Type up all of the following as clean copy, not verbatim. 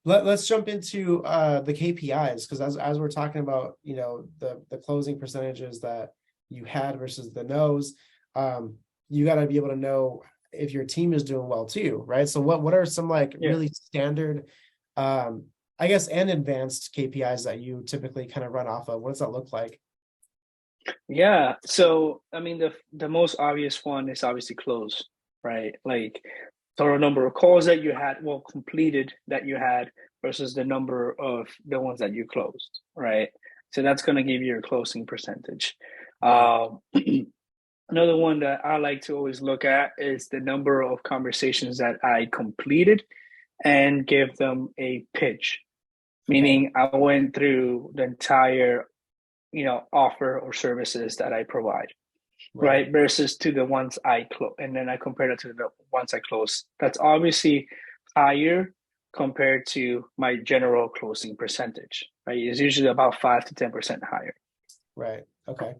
Let's jump into the KPIs, because as we're talking about, the closing percentages that you had versus the no's, you got to be able to know if your team is doing well too, right? So what are some like Yeah. really standard, I guess, and advanced KPIs that you typically kind of run off of? What does that look like? Yeah. So, I mean, the most obvious one is obviously close, right? Like total number of calls that you had, well, completed that you had versus the number of the ones that you closed, right? So that's going to give you your closing percentage. Right. Um, Another one that I like to always look at is the number of conversations that I completed and give them a pitch, Okay. meaning I went through the entire, offer or services that I provide, Right. right? Versus to the ones I close, and then I compare that to the ones I close. That's obviously higher compared to my general closing percentage, right? It's usually about 5 to 10% higher. Right. Okay.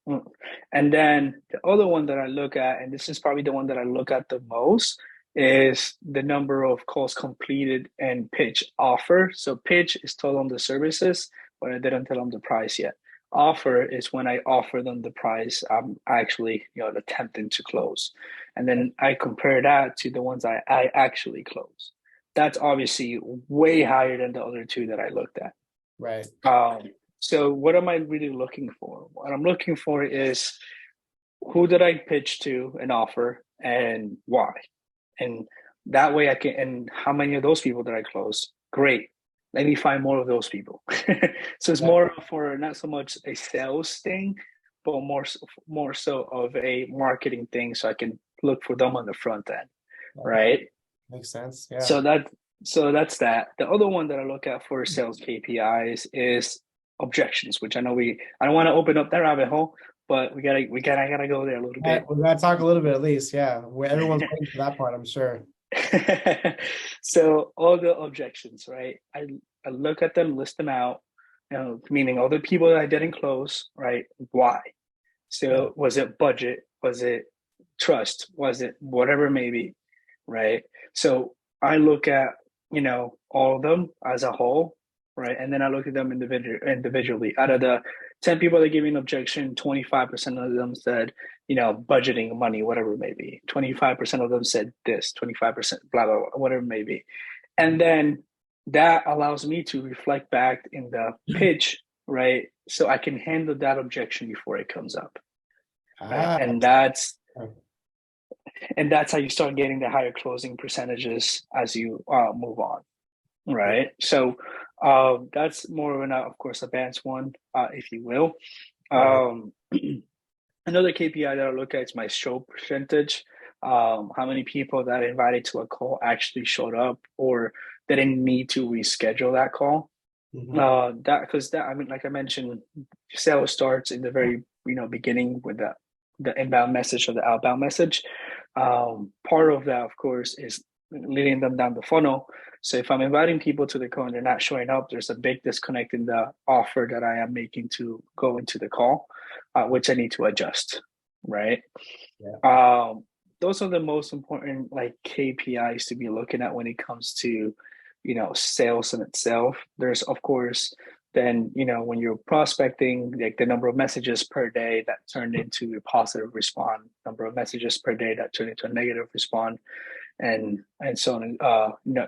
Mm. And then the other one that I look at, and this is probably the one that I look at the most, is the number of calls completed and pitch offer. So pitch is told on the services, but I didn't tell them the price yet. Offer is when I offer them the price I'm actually, attempting to close. And then I compare that to the ones I actually close. That's obviously way higher than the other two that I looked at. Right. Um, so what am I really looking for? What I'm looking for is who did I pitch to an offer and why? And that way I can, and how many of those people did I close? Great. Let me find more of those people. So it's Yeah. more for not so much a sales thing, but more so of a marketing thing. So I can look for them on the front end, Okay. right? Makes sense. Yeah. So that's that. The other one that I look at for sales KPIs is objections, which I don't want to open up that rabbit hole, but I gotta go there a little bit. We gotta talk a little bit at least. Yeah. Where everyone's waiting for that part, I'm sure. So all the objections, right? I look at them, list them out, meaning all the people that I didn't close, right? Why? Yeah. So was it budget? Was it trust? Was it whatever it may be, right? So I look at, all of them as a whole, right? And then I look at them individually. Out of the 10 people that gave me an objection, 25% of them said, budgeting money, whatever it may be. 25% of them said this, 25%, blah, blah, blah, whatever it may be. And then that allows me to reflect back in the pitch, right? So I can handle that objection before it comes up, right? Ah, And that's how you start getting the higher closing percentages as you move on, right? So that's more of an, of course, advanced one, if you will. right. Um, Another KPI that I look at is my show percentage. How many people that I invited to a call actually showed up or didn't need to reschedule that call. Mhm. That because that I mean, like I mentioned, sales starts in the very beginning with the inbound message or the outbound message. Part of that, of course, is leading them down the funnel. So if I'm inviting people to the call and they're not showing up, there's a big disconnect in the offer that I am making to go into the call, which I need to adjust, right? Yeah. Um, those are the most important like KPIs to be looking at when it comes to, sales in itself. There's of course then, when you're prospecting, like the number of messages per day that turned into a positive response, number of messages per day that turned into a negative response, and so on.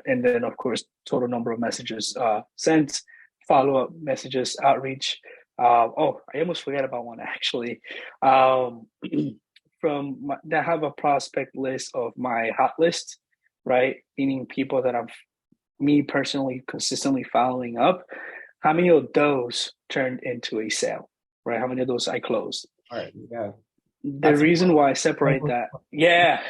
And then of course total number of messages sent, follow-up messages, outreach. I almost forgot about one actually. That have a prospect list of my hot list, right? Meaning people that I'm me personally consistently following up. How many of those turned into a sale, right? How many of those I closed? All right. Yeah. The That's reason why I separate that, yeah,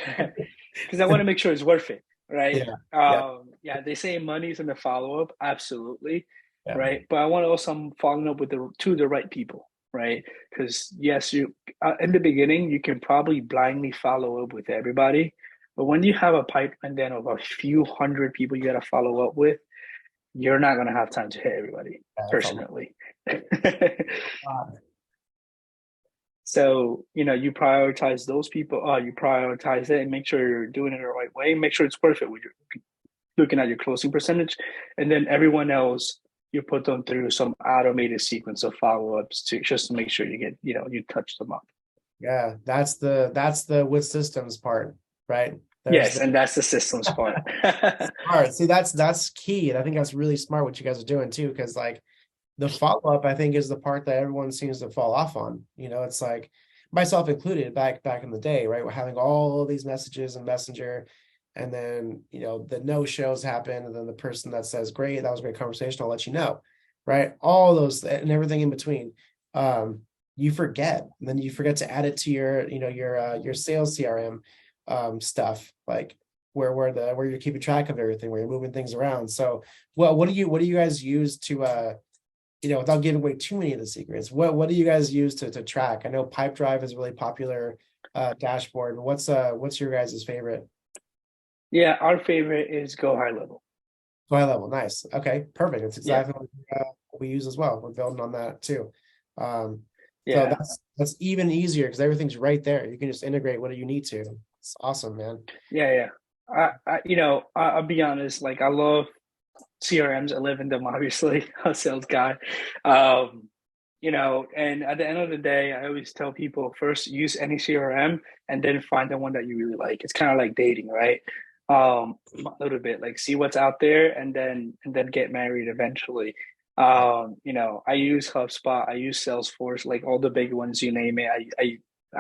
because I want to make sure it's worth it, right? yeah. Yeah. Yeah, they say money's in the follow up, absolutely, Yeah. right? But I want to also I'm following up with the right people, right? Because yes, you in the beginning you can probably blindly follow up with everybody, but when you have a pipeline then of a few hundred people you got to follow up with, you're not gonna have time to hit everybody That's a personally. lot. So, you prioritize those people, you prioritize it and make sure you're doing it the right way, make sure it's worth it with you. looking at your closing percentage, and then everyone else you put them through some automated sequence of follow-ups to just to make sure you get, you touch them up. Yeah, that's the with systems part, right? There's Yes, the and that's the systems part. smart. See, that's key. And I think that's really smart what you guys are doing too, because like the follow-up, I think, is the part that everyone seems to fall off on. It's like myself included back in the day, right? We're having all of these messages in Messenger, and then the no shows happen, and then the person that says, great, that was a great conversation, I'll let you know, right? All those and everything in between. You forget, and then you forget to add it to your sales CRM stuff, like where you're keeping track of everything, where you're moving things around. So what do you guys use to without giving away too many of the secrets, what do you guys use to track? I know Pipedrive is a really popular dashboard, but what's your guys' favorite? Yeah, our favorite is Go High Level. Go High Level, nice. Okay, perfect. It's Yeah, exactly what we use as well. We're building on that too. So yeah, that's even easier because everything's right there. You can just integrate what you need to. It's awesome, man. yeah. I'll be honest. Like, I love CRMs. I live in them, obviously. I'm a sales guy. And at the end of the day, I always tell people first use any CRM and then find the one that you really like. It's kind of like dating, right? A little bit like see what's out there and then get married eventually. I use HubSpot, I use Salesforce, like all the big ones, you name it. I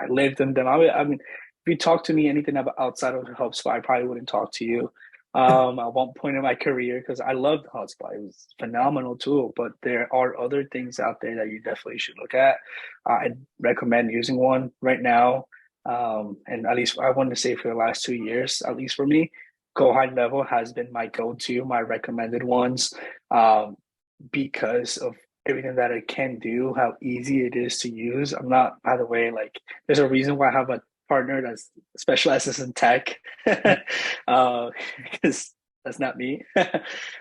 lived in them. I mean, if you talk to me anything about outside of HubSpot, I probably wouldn't talk to you. At one point in my career, because I loved HubSpot. It was a phenomenal tool, but there are other things out there that you definitely should look at. I recommend using one right now. And at least I want to say for the last 2 years, at least for me, Go High Level has been my go-to, my recommended ones, because of everything that it can do, how easy it is to use. I'm not, by the way, like there's a reason why I have a partner that's specializes in tech, because that's not me. Same,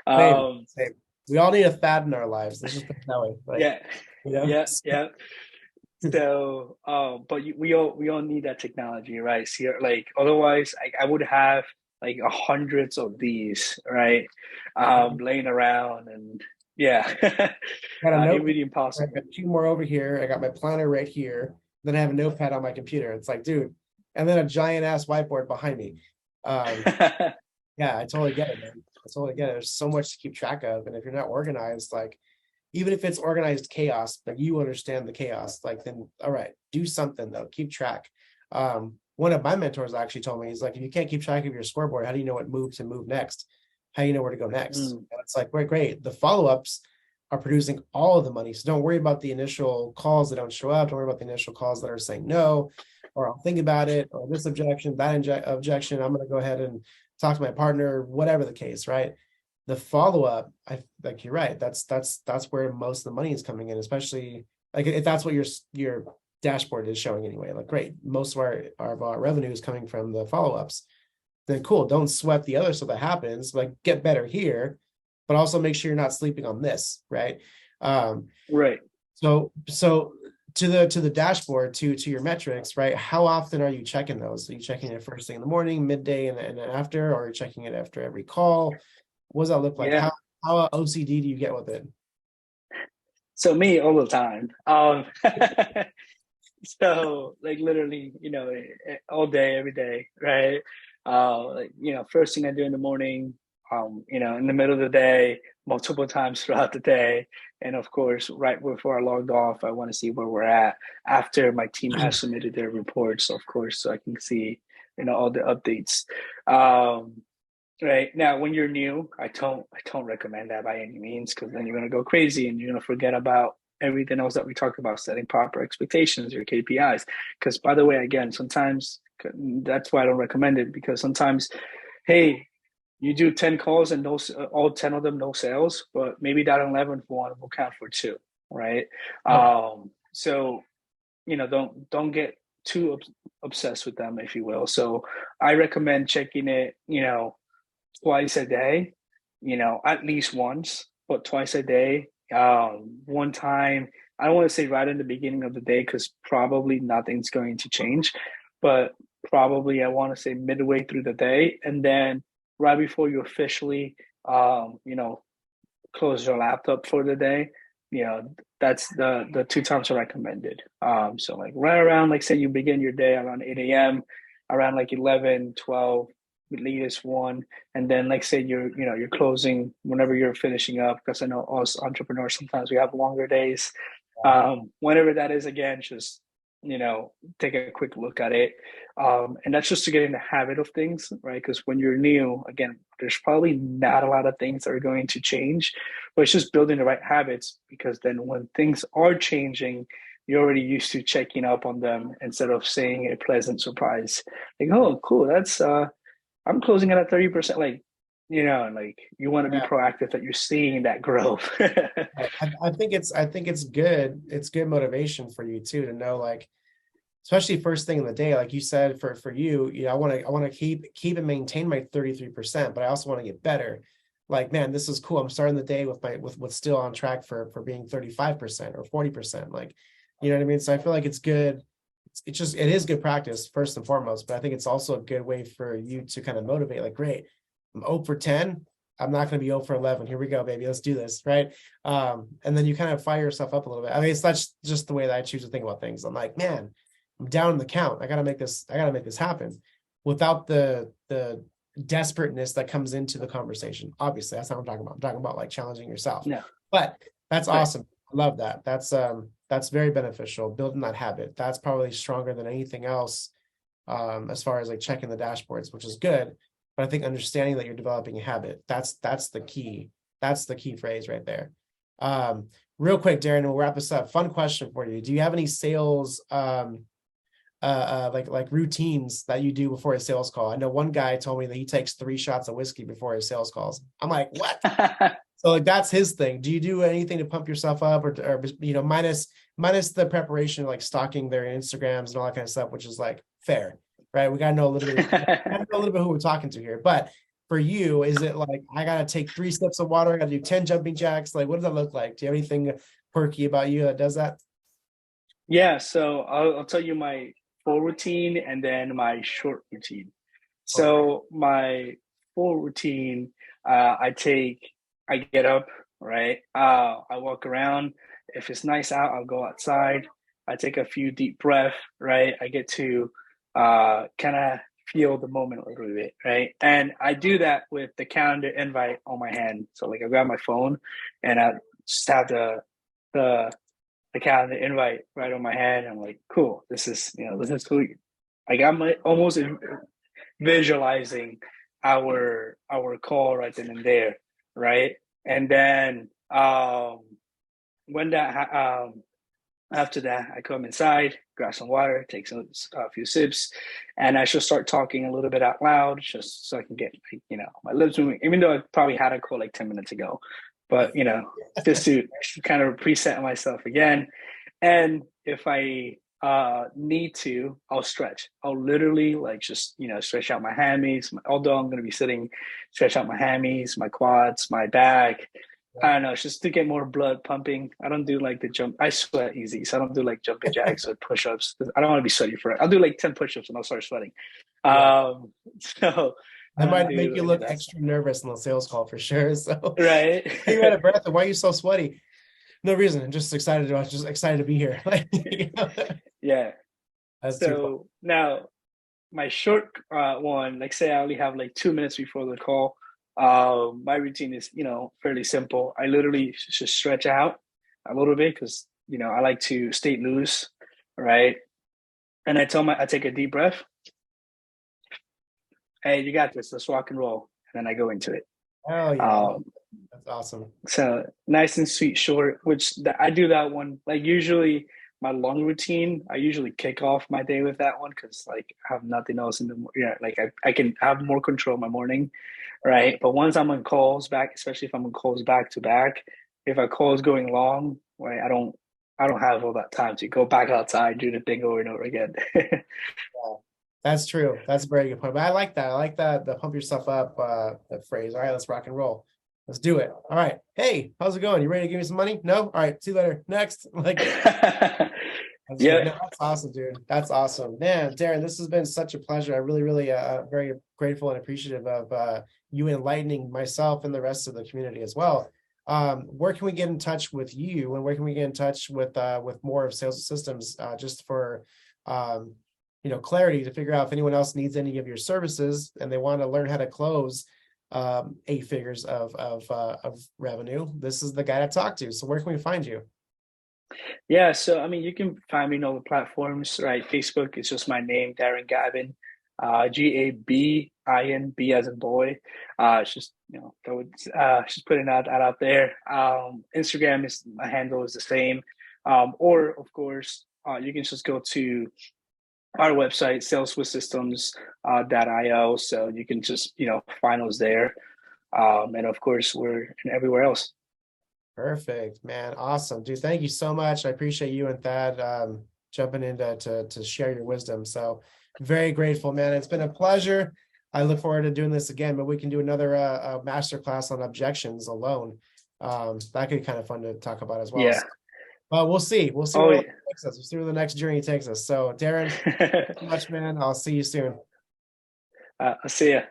um, same. We all need a fad in our lives. Let's just put it that way. Like, yeah, you know, yeah. So, but we all need that technology, right? See, like otherwise, I would have like hundreds of these, right, laying around, and yeah, got a it would notepad. be I impossible. got two more over here. I got my planner right here. Then I have a notepad on my computer. It's like, dude, and then a giant ass whiteboard behind me. Um, yeah, I totally get it, man. I totally get it. There's so much to keep track of, and if you're not organized, like even if it's organized chaos, but you understand the chaos, like then all right, do something though. Keep track. One of my mentors actually told me, he's like, if you can't keep track of your scoreboard, how do you know what move to move next? How do you know where to go next? Mm, And it's like, great. The follow-ups are producing all of the money. So don't worry about the initial calls that don't show up. Don't worry about the initial calls that are saying no, or I'll think about it, or this objection, that objection. I'm going to go ahead and talk to my partner, whatever the case, right? The follow-up, I like you're right. That's where most of the money is coming in, especially like if that's what your dashboard is showing anyway. Like, great, most of our revenue is coming from the follow-ups. Then cool, don't sweat the other stuff that happens, like get better here, but also make sure you're not sleeping on this, right? Um, right. so to the dashboard, to your metrics, right? How often are you checking those? Are you checking it first thing in the morning, midday, and after, or are you checking it after every call? What does that look like? Yeah. How OCD do you get with it? So me all the time. So like literally, all day, every day, right? Like, first thing I do in the morning, in the middle of the day, multiple times throughout the day. And of course, right before I logged off, I want to see where we're at after my team has submitted their reports, of course, so I can see, all the updates. Right now, when you're new, I don't recommend that by any means, because then you're gonna go crazy and you're gonna forget about everything else that we talked about, setting proper expectations, your KPIs. Because by the way, again, sometimes that's why I don't recommend it, because sometimes, hey, you do 10 calls and those all 10 of them no sales, but maybe that 11th one will count for two, right? Right. So don't get too obsessed with them, if you will. So I recommend checking it, twice a day, at least once, but twice a day. One time, I don't want to say right in the beginning of the day, because probably nothing's going to change, but probably I want to say midway through the day, and then right before you officially, you know, close your laptop for the day, you know, that's the two times are recommended. So like right around, like say you begin your day around 8 a.m., around like 11, 12, latest 1, and then like say you're closing whenever you're finishing up, because I know us entrepreneurs sometimes we have longer days. Whenever that is, again, just take a quick look at it, and that's just to get in the habit of things, right? Because when you're new, again, there's probably not a lot of things that are going to change, but it's just building the right habits, because then when things are changing, you're already used to checking up on them instead of saying a pleasant surprise, like, oh cool, that's I'm closing it at 30%. Like, like you want to be Yeah. proactive that you're seeing that growth. I think it's good. It's good motivation for you too, to know, like, especially first thing in the day, like you said, for you, I want to keep and maintain my 33%, but I also want to get better. Like, man, this is cool. I'm starting the day with still on track for being 35% or 40%. Like, you know what I mean? So I feel like it's good. It is good practice first and foremost, but I think it's also a good way for you to kind of motivate, like, great, I'm 0 for 10. I'm not going to be 0 for 11. Here we go, baby. Let's do this. Right. And then you kind of fire yourself up a little bit. I mean, that's just the way that I choose to think about things. I'm like, man, I'm down in the count. I got to make this happen without the desperateness that comes into the conversation. Obviously, that's not what I'm talking about. I'm talking about like challenging yourself. No. But that's Right. awesome. I love that. That's very beneficial. Building that habit. That's probably stronger than anything else, as far as like checking the dashboards, which is good. But I think understanding that you're developing a habit, that's the key. That's the key phrase right there. Real quick, Darren, we'll wrap this up. Fun question for you. Do you have any sales like routines that you do before a sales call? I know one guy told me that he takes 3 shots of whiskey before his sales calls. I'm like, what? So like that's his thing. Do you do anything to pump yourself up, or minus the preparation, like stalking their Instagrams and all that kind of stuff, which is like fair, right? We gotta know a little bit who we're talking to here. But for you, is it like I gotta take 3 sips of water, I gotta do 10 jumping jacks? Like, what does that look like? Do you have anything quirky about you that does that? Yeah, so I'll tell you my full routine and then my short routine. Okay. So my full routine, I get up, right? I walk around. If it's nice out, I'll go outside. I take a few deep breaths, right? I get to kind of feel the moment a little bit, right? And I do that with the calendar invite on my hand. So like I grab my phone and I just have the the calendar invite right on my hand. I'm like, cool. This is cool. I got my almost visualizing our call right then and there, right? And then when that after that, I come inside, grab some water, take a few sips, and I should start talking a little bit out loud, just so I can get my lips moving. Even though I probably had a call like 10 minutes ago, but just to kind of preset myself again. And if I need to, I'll stretch. I'll literally like just stretch out my hammies. Although I'm going to be sitting, stretch out my hammies, my quads, my back. I don't know, it's just to get more blood pumping. I don't do like the jump. I sweat easy, so I don't do like jumping jacks or push-ups. I don't want to be sweaty for it. I'll do like 10 push-ups and I'll start sweating. Yeah. So That might make you look extra nervous in the sales call for sure. So right. you're out of breath. And why are you so sweaty? No reason. I'm just excited to be here. Yeah. That's so now my short one, like say I only have like 2 minutes before the call. My routine is, fairly simple. I literally just stretch out a little bit because, I like to stay loose, right? And I take a deep breath. Hey, you got this. Let's rock and roll. And then I go into it. Oh yeah, that's awesome. So nice and sweet, short. I do that one. Like usually my long routine, I usually kick off my day with that one because like I have nothing else in the like I can have more control in my morning, right? But once I'm on calls back, especially if I'm on calls back to back, if a call is going long, right, I don't have all that time to go back outside, do the thing over and over again. Yeah, that's true. That's a very good point. But I like that. I like that, the pump yourself up that phrase. All right, let's rock and roll. Let's do it. All right. Hey, how's it going? You ready to give me some money? No? All right, see you later. Next. Like That's good. Yeah. No, that's awesome, dude. That's awesome. Man, Darren, this has been such a pleasure. I really, really very grateful and appreciative of you enlightening myself and the rest of the community as well. Where can we get in touch with you, and where can we get in touch with more of Sales Systems, just for clarity, to figure out if anyone else needs any of your services and they want to learn how to close 8 figures of revenue? This is the guy to talk to. So where can we find you? Yeah, so I mean, you can find me on all the platforms, right? Facebook is just my name, Darren Gavin, Gabin, B as in boy. It's just just putting that out there. Instagram is my handle is the same, or of course, you can just go to our website, salesforcesystems.io. So you can just find us there, and of course, we're everywhere else. Perfect, man. Awesome, dude. Thank you so much. I appreciate you and Thad jumping in to share your wisdom. So very grateful, man. It's been a pleasure. I look forward to doing this again, but we can do another master class on objections alone. That could be kind of fun to talk about as well. Yeah. So, but we'll see. We'll see Oh, where yeah. it takes us. We'll see where the next journey takes us. So, Darren, thank you so much, man. I'll see you soon. I'll see ya.